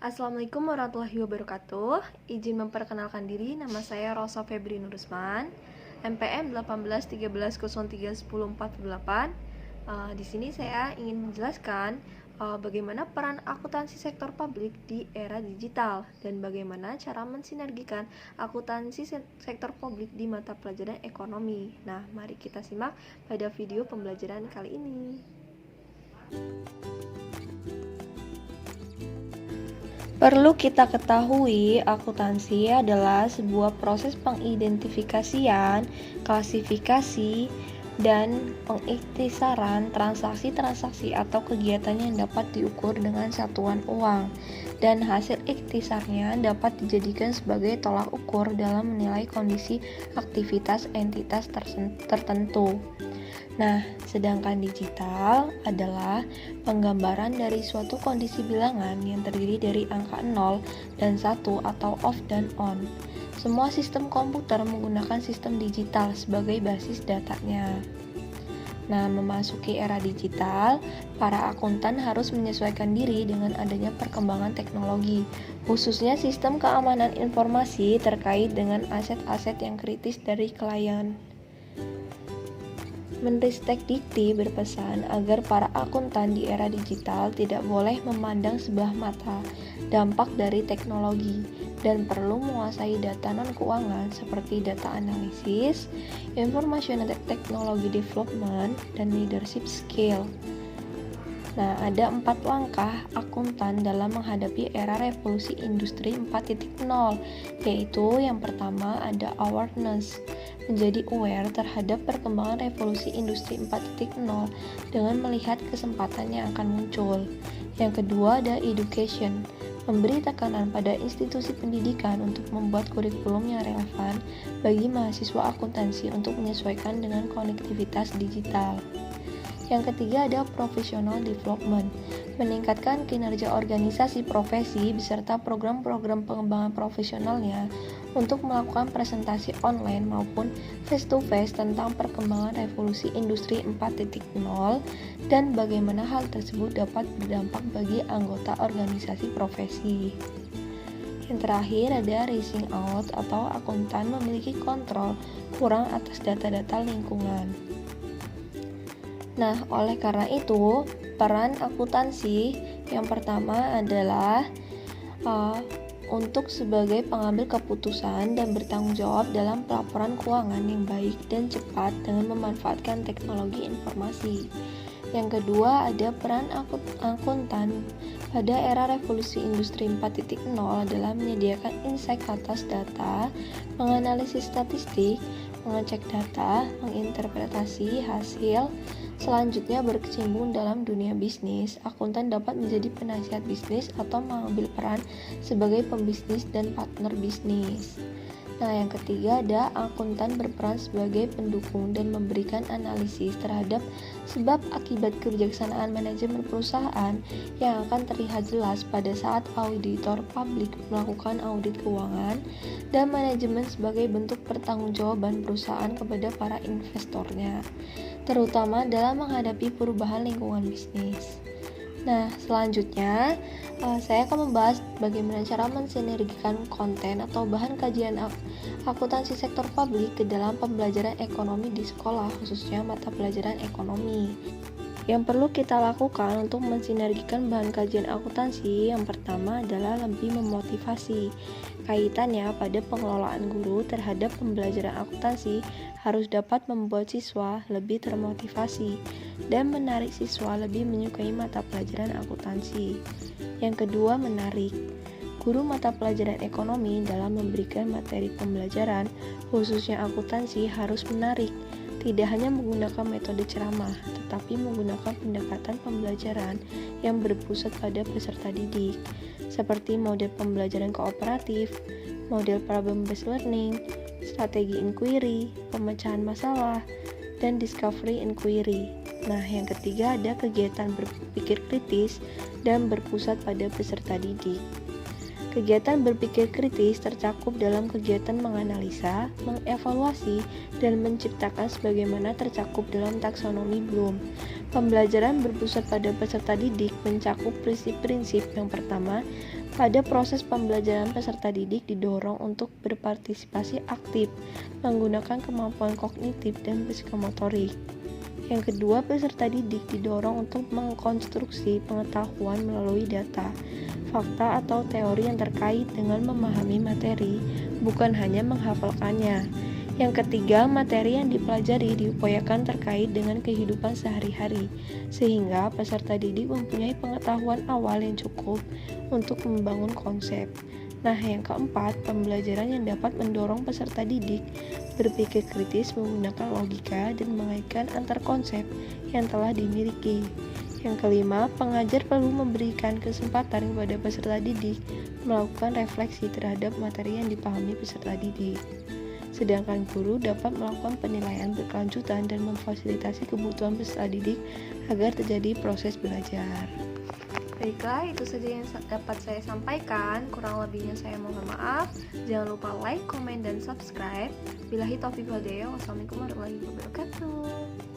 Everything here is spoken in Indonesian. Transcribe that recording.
Assalamualaikum warahmatullahi wabarakatuh. Izin memperkenalkan diri, nama saya Rosa Febri Nurusman, MPM 1813031048. Di sini saya ingin menjelaskan bagaimana peran akuntansi sektor publik di era digital dan bagaimana cara mensinergikan akuntansi sektor publik di mata pelajaran ekonomi. Nah, mari kita simak pada video pembelajaran kali ini. Perlu kita ketahui, akuntansi adalah sebuah proses pengidentifikasian, klasifikasi, dan pengikhtisaran transaksi-transaksi atau kegiatan yang dapat diukur dengan satuan uang, dan hasil ikhtisarnya dapat dijadikan sebagai tolak ukur dalam menilai kondisi aktivitas entitas tertentu. Nah, sedangkan digital adalah penggambaran dari suatu kondisi bilangan yang terdiri dari angka 0 dan 1 atau off dan on. Semua sistem komputer menggunakan sistem digital sebagai basis datanya. Nah, memasuki era digital, para akuntan harus menyesuaikan diri dengan adanya perkembangan teknologi, khususnya sistem keamanan informasi terkait dengan aset-aset yang kritis dari klien. Menristek Dikti berpesan agar para akuntan di era digital tidak boleh memandang sebelah mata dampak dari teknologi dan perlu menguasai data non-keuangan seperti data analisis, information technology development, dan leadership skill. Nah, ada 4 langkah akuntan dalam menghadapi era revolusi industri 4.0, yaitu yang pertama ada awareness, menjadi aware terhadap perkembangan revolusi industri 4.0 dengan melihat kesempatan yang akan muncul. Yang kedua ada education, memberi tekanan pada institusi pendidikan untuk membuat kurikulum yang relevan bagi mahasiswa akuntansi untuk menyesuaikan dengan konektivitas digital. Yang ketiga ada professional development, meningkatkan kinerja organisasi profesi beserta program-program pengembangan profesionalnya untuk melakukan presentasi online maupun face-to-face tentang perkembangan revolusi industri 4.0 dan bagaimana hal tersebut dapat berdampak bagi anggota organisasi profesi. Yang terakhir ada rising out atau akuntan memiliki kontrol kurang atas data-data lingkungan. Nah, oleh karena itu, peran akuntansi yang pertama adalah untuk sebagai pengambil keputusan dan bertanggung jawab dalam pelaporan keuangan yang baik dan cepat dengan memanfaatkan teknologi informasi. Yang kedua, ada peran akuntan pada era revolusi industri 4.0 adalah menyediakan insight atas data, menganalisis statistik, mengecek data, menginterpretasi hasil. Selanjutnya, berkecimpung dalam dunia bisnis, akuntan dapat menjadi penasihat bisnis atau mengambil peran sebagai pembisnis dan partner bisnis. Nah, yang ketiga ada akuntan berperan sebagai pendukung dan memberikan analisis terhadap sebab akibat kebijaksanaan manajemen perusahaan yang akan terlihat jelas pada saat auditor publik melakukan audit keuangan dan manajemen sebagai bentuk pertanggungjawaban perusahaan kepada para investornya, terutama dalam menghadapi perubahan lingkungan bisnis. Nah, selanjutnya saya akan membahas bagaimana cara mensinergikan konten atau bahan kajian akuntansi sektor publik ke dalam pembelajaran ekonomi di sekolah, khususnya mata pelajaran ekonomi. Yang perlu kita lakukan untuk mensinergikan bahan kajian akuntansi yang pertama adalah lebih memotivasi. Kaitannya pada pengelolaan guru terhadap pembelajaran akuntansi harus dapat membuat siswa lebih termotivasi dan menarik siswa lebih menyukai mata pelajaran akuntansi. Yang kedua, menarik. Guru mata pelajaran ekonomi dalam memberikan materi pembelajaran, khususnya akuntansi, harus menarik. Tidak hanya menggunakan metode ceramah, tetapi menggunakan pendekatan pembelajaran yang berpusat pada peserta didik, seperti model pembelajaran kooperatif, model problem-based learning, strategi inquiry, pemecahan masalah, dan discovery inquiry. Nah, yang ketiga ada kegiatan berpikir kritis dan berpusat pada peserta didik. Kegiatan berpikir kritis tercakup dalam kegiatan menganalisa, mengevaluasi, dan menciptakan sebagaimana tercakup dalam taksonomi Bloom. Pembelajaran berpusat pada peserta didik mencakup prinsip-prinsip. Yang pertama, pada proses pembelajaran peserta didik didorong untuk berpartisipasi aktif, menggunakan kemampuan kognitif dan psikomotorik. Yang kedua, peserta didik didorong untuk mengkonstruksi pengetahuan melalui data, fakta atau teori yang terkait dengan memahami materi, bukan hanya menghafalkannya. Yang ketiga, materi yang dipelajari diupayakan terkait dengan kehidupan sehari-hari, sehingga peserta didik mempunyai pengetahuan awal yang cukup untuk membangun konsep. Nah, yang keempat, pembelajaran yang dapat mendorong peserta didik berpikir kritis menggunakan logika dan mengaitkan antar konsep yang telah dimiliki. Yang kelima, pengajar perlu memberikan kesempatan kepada peserta didik melakukan refleksi terhadap materi yang dipahami peserta didik. Sedangkan guru dapat melakukan penilaian berkelanjutan dan memfasilitasi kebutuhan peserta didik agar terjadi proses belajar. Baiklah, itu saja yang dapat saya sampaikan. Kurang lebihnya saya mohon maaf. Jangan lupa like, komen, dan subscribe. Billahi taufiq wal hidayah. Wassalamualaikum warahmatullahi wabarakatuh.